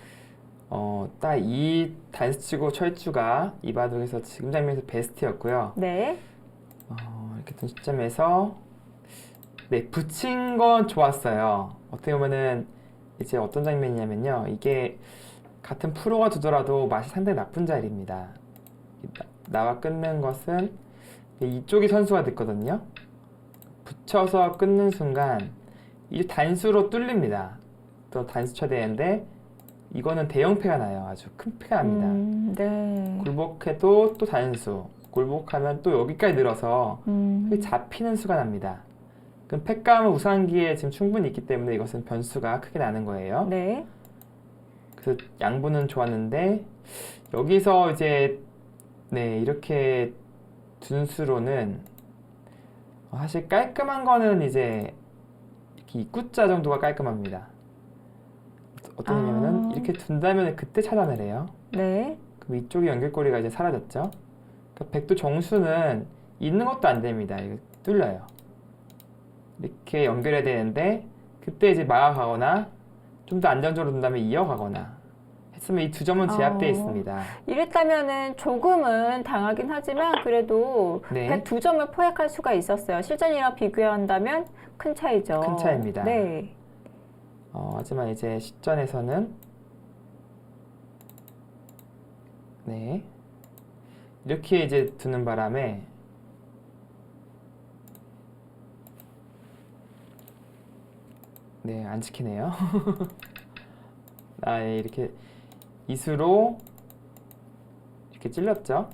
딱 이 단수치고 철주가 이 바둑에서 지금 장면에서 베스트였고요. 네. 이렇게 된 시점에서 네, 붙인 건 좋았어요. 어떻게 보면은 이제 어떤 장면이냐면요. 이게 같은 프로가 두더라도 맛이 상당히 나쁜 자리입니다. 나와 끊는 것은 이쪽이 선수가 됐거든요. 붙여서 끊는 순간 이제 단수로 뚫립니다. 또 단수 쳐야 되는데 이거는 대형패가 나요. 아주 큰 패가 납니다. 네. 굴복해도 또 단수. 굴복하면 또 여기까지 늘어서 흙이 잡히는 수가 납니다. 그럼 패감은 우상기에 지금 충분히 있기 때문에 이것은 변수가 크게 나는 거예요. 네. 그래서 양분은 좋았는데 여기서 이제 네 이렇게 둔수로는 사실 깔끔한 거는 이제 이렇게 입구자 정도가 깔끔합니다. 어떤 의미냐면은 이렇게 둔다면 그때 차단을 해요. 네. 그럼 이쪽의 연결고리가 이제 사라졌죠. 그러니까 백도 정수는 있는 것도 안 됩니다. 이거 뚫려요. 이렇게 연결해야 되는데 그때 이제 막아가거나 좀 더 안정적으로 둔다면 이어가거나 했으면 이 두 점은 제압되어 있습니다. 이랬다면은 조금은 당하긴 하지만 그래도 네. 그 두 점을 포획할 수가 있었어요. 실전이랑 비교한다면 큰 차이죠. 큰 차이입니다. 네. 하지만 이제 실전에서는 네 이렇게 이제 두는 바람에 네, 안 지키네요. 예, 이렇게 이수로 이렇게 찔렀죠.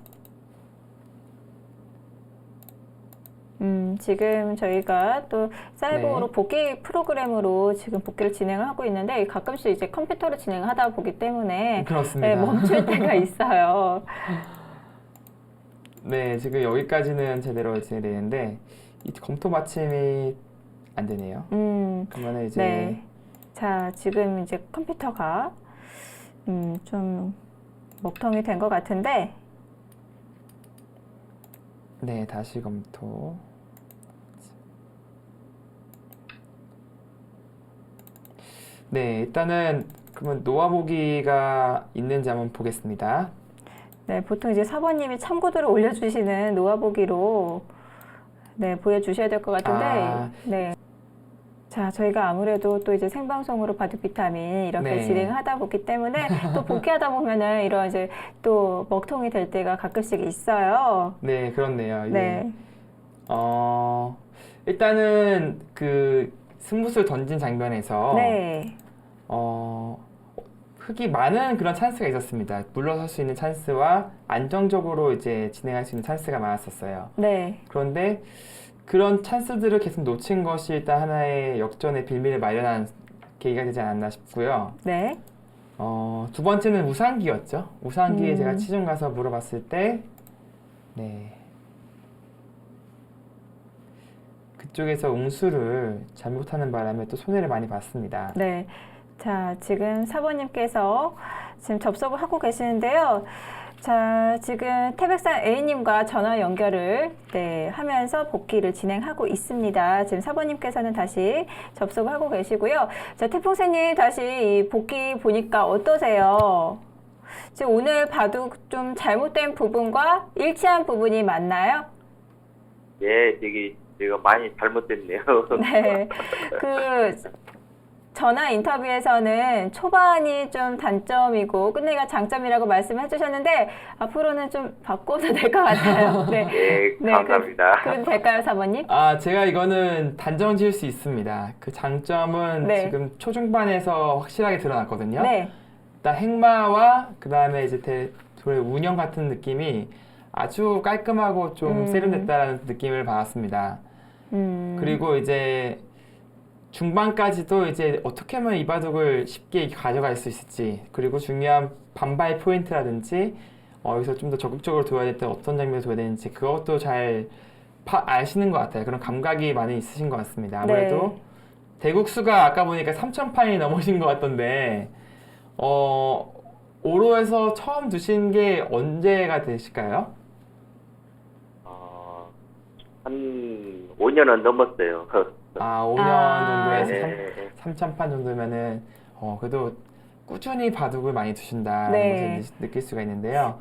지금 저희가 또 사이버로 네. 복귀 프로그램으로 지금 복귀를 진행하고 있는데 가끔씩 이제 컴퓨터로 진행하다 보기 때문에 그렇습니다. 네, 멈출 때가 있어요. 네, 지금 여기까지는 제대로 진행되는데 이 검토 받침이 안 되네요. 그러면 이제 네. 자, 지금 이제 컴퓨터가 좀 먹통이 된 것 같은데 네, 다시 검토. 네, 일단은 그러면 노화보기가 있는지 한번 보겠습니다. 네, 보통 이제 사모님이 참고도를 올려주시는 노화보기로 네, 보여주셔야 될 것 같은데 네. 자, 저희가 아무래도 또 이제 생방송으로 바둑 비타민 이렇게 네. 진행하다 보기 때문에 또 복귀하다 보면은 이런 이제 또 먹통이 될 때가 가끔씩 있어요. 네, 그렇네요. 네. 일단은 그 승부수를 던진 장면에서 네. 흙이 많은 그런 찬스가 있었습니다. 물러설 수 있는 찬스와 안정적으로 이제 진행할 수 있는 찬스가 많았었어요. 네. 그런데 그런 찬스들을 계속 놓친 것이 일단 하나의 역전의 빌미를 마련한 계기가 되지 않았나 싶고요. 네. 두 번째는 우상기였죠. 우상기에 제가 치중 가서 물어봤을 때, 네. 그쪽에서 웅수를 잘못하는 바람에 또 손해를 많이 봤습니다. 네. 자, 지금 사모님께서 지금 접속을 하고 계시는데요. 자, 지금 태백산 A님과 전화 연결을 네, 하면서 복귀를 진행하고 있습니다. 지금 사모님께서는 다시 접속을 하고 계시고요. 자, 태풍새님 다시 이 복귀 보니까 어떠세요? 지금 오늘 바둑 좀 잘못된 부분과 일치한 부분이 맞나요? 예, 되게 제가 많이 잘못됐네요. 네. 전화 인터뷰에서는 초반이 좀 단점이고 끝내기가 장점이라고 말씀해 주셨는데 앞으로는 좀 바꿔도 될 것 같아요. 네. 네, 감사합니다. 그래도 될까요, 사모님? 제가 이거는 단정 지을 수 있습니다. 그 장점은 네. 지금 초중반에서 확실하게 드러났거든요. 네. 일단 행마와 그 다음에 이제 돌의 운영 같은 느낌이 아주 깔끔하고 좀 세련됐다라는 느낌을 받았습니다. 그리고 이제 중반까지도 이제 어떻게 하면 이 바둑을 쉽게 가져갈 수 있을지, 그리고 중요한 반발 포인트라든지 여기서 좀 더 적극적으로 둬야 될 때 어떤 장면을 둬야 되는지 그것도 잘 아시는 것 같아요. 그런 감각이 많이 있으신 것 같습니다. 아무래도 네. 대국수가 아까 보니까 3,000판이 넘으신 것 같던데 오로에서 처음 두신 게 언제가 되실까요? 한 5년은 넘었어요. 5년 아. 정도에서 네. 3,000판 정도면은 그래도 꾸준히 바둑을 많이 두신다는 네. 것을 느낄 수가 있는데요.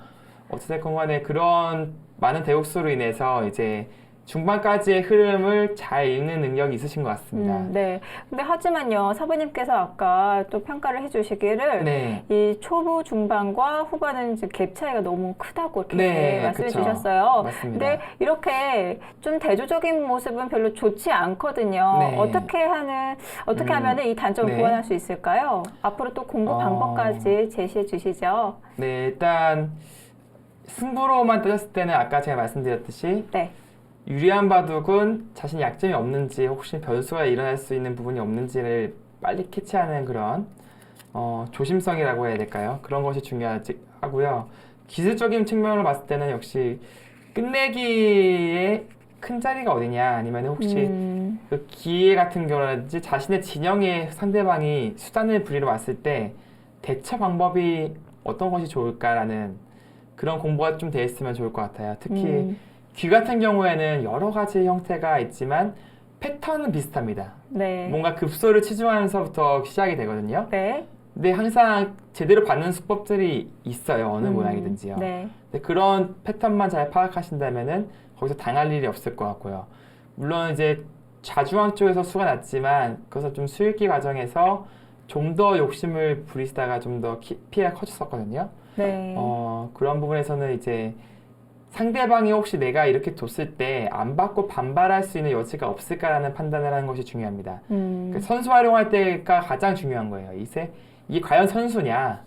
어찌됐건 간에 그런 많은 대국수로 인해서 이제 중반까지의 흐름을 잘 읽는 능력이 있으신 것 같습니다. 네. 근데 하지만요, 사부님께서 아까 또 평가를 해주시기를 네. 이 초보 중반과 후반은 이제 갭 차이가 너무 크다고 이렇게 네, 말씀해 그쵸. 주셨어요. 맞습니다. 근데 이렇게 좀 대조적인 모습은 별로 좋지 않거든요. 네. 어떻게 하면은 이 단점을 네. 보완할 수 있을까요? 앞으로 또 공부 방법까지 제시해 주시죠. 네, 일단 승부로만 따졌을 때는 아까 제가 말씀드렸듯이 네. 유리한 바둑은 자신이 약점이 없는지 혹시 변수가 일어날 수 있는 부분이 없는지를 빨리 캐치하는 그런 조심성이라고 해야 될까요? 그런 것이 중요하고요. 기술적인 측면으로 봤을 때는 역시 끝내기에 큰 자리가 어디냐, 아니면 혹시 그 기회 같은 경우라든지 자신의 진영에 상대방이 수단을 부리러 왔을 때 대처 방법이 어떤 것이 좋을까라는 그런 공부가 좀 돼 있으면 좋을 것 같아요. 특히 귀 같은 경우에는 여러 가지 형태가 있지만 패턴은 비슷합니다. 네. 뭔가 급소를 치중하면서부터 시작이 되거든요. 네. 근데 항상 제대로 받는 수법들이 있어요. 어느 모양이든지요. 네. 근데 그런 패턴만 잘 파악하신다면은 거기서 당할 일이 없을 것 같고요. 물론 이제 좌중앙 쪽에서 수가 났지만 그것을 좀 수읽기 과정에서 좀 더 욕심을 부리시다가 좀 더 피해가 커졌었거든요. 네. 그런 부분에서는 이제 상대방이 혹시 내가 이렇게 뒀을 때 안 받고 반발할 수 있는 여지가 없을까라는 판단을 하는 것이 중요합니다. 그러니까 선수 활용할 때가 가장 중요한 거예요. 이게 과연 선수냐?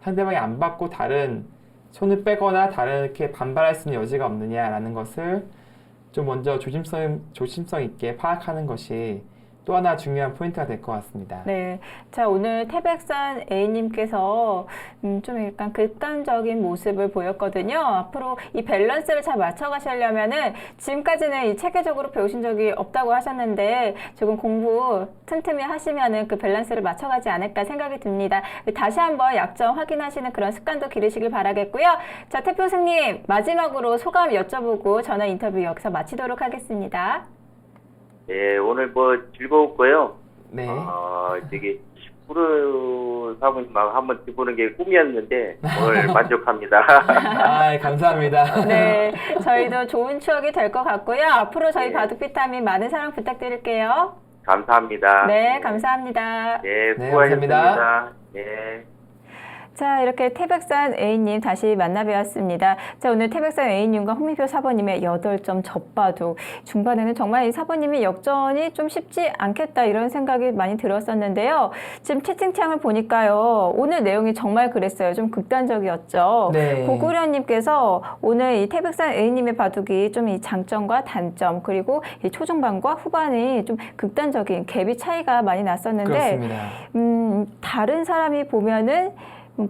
상대방이 안 받고 다른 손을 빼거나 다른 이렇게 반발할 수 있는 여지가 없느냐라는 것을 좀 먼저 조심성 있게 파악하는 것이 또 하나 중요한 포인트가 될 것 같습니다. 네. 자, 오늘 태백산 A님께서 좀 약간 극단적인 모습을 보였거든요. 앞으로 이 밸런스를 잘 맞춰가시려면은 지금까지는 이 체계적으로 배우신 적이 없다고 하셨는데 조금 공부 틈틈이 하시면은 그 밸런스를 맞춰가지 않을까 생각이 듭니다. 다시 한번 약점 확인하시는 그런 습관도 기르시길 바라겠고요. 자, 태표승님 마지막으로 소감 여쭤보고 전화 인터뷰 여기서 마치도록 하겠습니다. 네, 오늘 뭐 즐거웠고요. 네. 되게 프로 사부님하고 한번 뒷보는 게 꿈이었는데 오늘 만족합니다. 감사합니다. 네, 저희도 좋은 추억이 될 것 같고요. 앞으로 저희 네. 바둑 비타민 많은 사랑 부탁드릴게요. 감사합니다. 네, 감사합니다. 네, 네, 수고하셨습니다. 감사합니다. 네. 자, 이렇게 태백산 A님 다시 만나뵈었습니다. 자, 오늘 태백산 A님과 홍미표 사번님의 8점 젖바둑. 중반에는 정말 이 사번님의 역전이 좀 쉽지 않겠다 이런 생각이 많이 들었었는데요. 지금 채팅창을 보니까요. 오늘 내용이 정말 그랬어요. 좀 극단적이었죠. 네. 고구려님께서 오늘 이 태백산 A님의 바둑이 좀 이 장점과 단점 그리고 이 초중반과 후반이 좀 극단적인 갭이 차이가 많이 났었는데 그렇습니다. 다른 사람이 보면은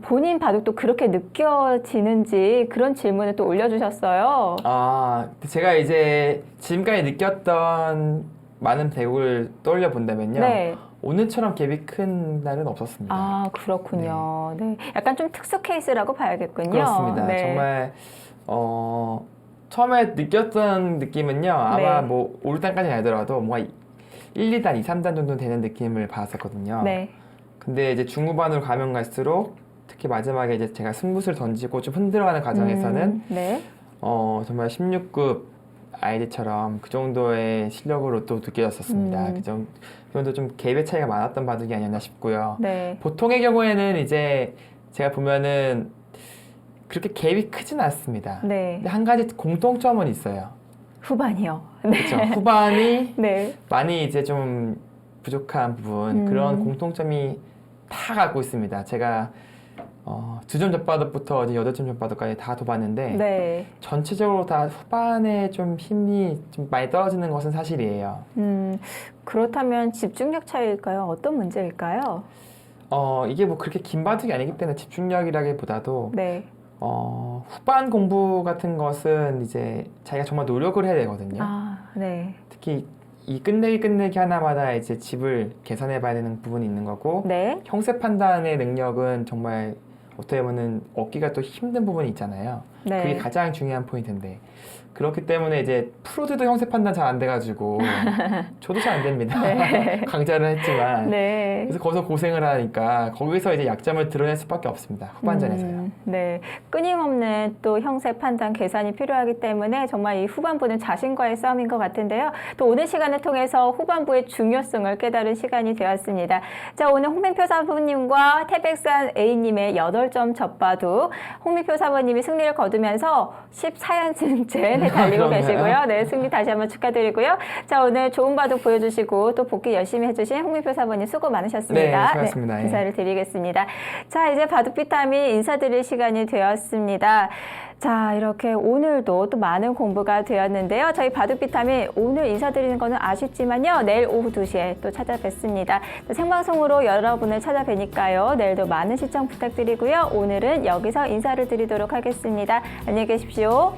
본인 바둑도 그렇게 느껴지는지 그런 질문을 또 올려주셨어요. 제가 이제 지금까지 느꼈던 많은 배구를 떠올려 본다면요. 네. 오늘처럼 갭이 큰 날은 없었습니다. 아, 그렇군요. 네. 약간 좀 특수 케이스라고 봐야겠군요. 그렇습니다. 네. 정말 처음에 느꼈던 느낌은요. 아마 네. 뭐 5단까지는 아니더라도 뭔가 1, 2단, 2, 3단 정도 되는 느낌을 받았었거든요. 네. 근데 이제 중후반으로 가면 갈수록 특히 마지막에 이제 제가 승부수를 던지고 좀 흔들어가는 과정에서는 네. 정말 16급 아이들처럼 그 정도의 실력으로 또 느껴졌었습니다. 그 정도 좀 갭의 차이가 많았던 바둑이 아니었나 싶고요. 네. 보통의 경우에는 이제 제가 보면은 그렇게 갭이 크진 않습니다. 네. 근데 한 가지 공통점은 있어요. 후반이요. 네. 그렇죠. 후반이 네. 많이 이제 좀 부족한 부분 그런 공통점이 다 갖고 있습니다. 제가 두 점 적바둑부터 이제 8점 적바둑까지 다 둬봤는데 네. 전체적으로 다 후반에 좀 힘이 좀 많이 떨어지는 것은 사실이에요. 그렇다면 집중력 차이일까요? 어떤 문제일까요? 이게 뭐 그렇게 긴 바둑이 아니기 때문에 집중력이라기보다도 네. 후반 공부 같은 것은 이제 자기가 정말 노력을 해야 되거든요. 아, 네. 특히 이 끝내기 하나마다 이제 집을 계산해 봐야 되는 부분이 있는 거고 네. 형세 판단의 능력은 정말 어떻게 보면 얻기가 또 힘든 부분이 있잖아요. 네. 그게 가장 중요한 포인트인데 그렇기 때문에 이제 프로들도 형세 판단 잘 안 돼가지고 저도 잘 안 됩니다. 네. 강좌를 했지만 네. 그래서 거기서 고생을 하니까 거기서 이제 약점을 드러낼 수밖에 없습니다. 후반전에서요. 네. 끊임없는 또 형세 판단 계산이 필요하기 때문에 정말 이 후반부는 자신과의 싸움인 것 같은데요. 또 오늘 시간을 통해서 후반부의 중요성을 깨달은 시간이 되었습니다. 자, 오늘 홍민표 사부님과 태백산 A님의 8점 젖바둑, 홍민표 사부님이 승리를 거두면서 14연승째 달리고 그런가요? 계시고요. 네, 승리 다시 한번 축하드리고요. 자, 오늘 좋은 바둑 보여주시고 또 복귀 열심히 해주신 홍민표 사부님 수고 많으셨습니다. 네, 수고하셨습니다. 예. 인사를 드리겠습니다. 자, 이제 바둑 비타민 인사드릴 시간이 되었습니다. 자, 이렇게 오늘도 또 많은 공부가 되었는데요. 저희 바둑 비타민 오늘 인사드리는 거는 아쉽지만요. 내일 오후 2시에 또 찾아뵙습니다. 생방송으로 여러분을 찾아뵈니까요. 내일도 많은 시청 부탁드리고요. 오늘은 여기서 인사를 드리도록 하겠습니다. 안녕히 계십시오.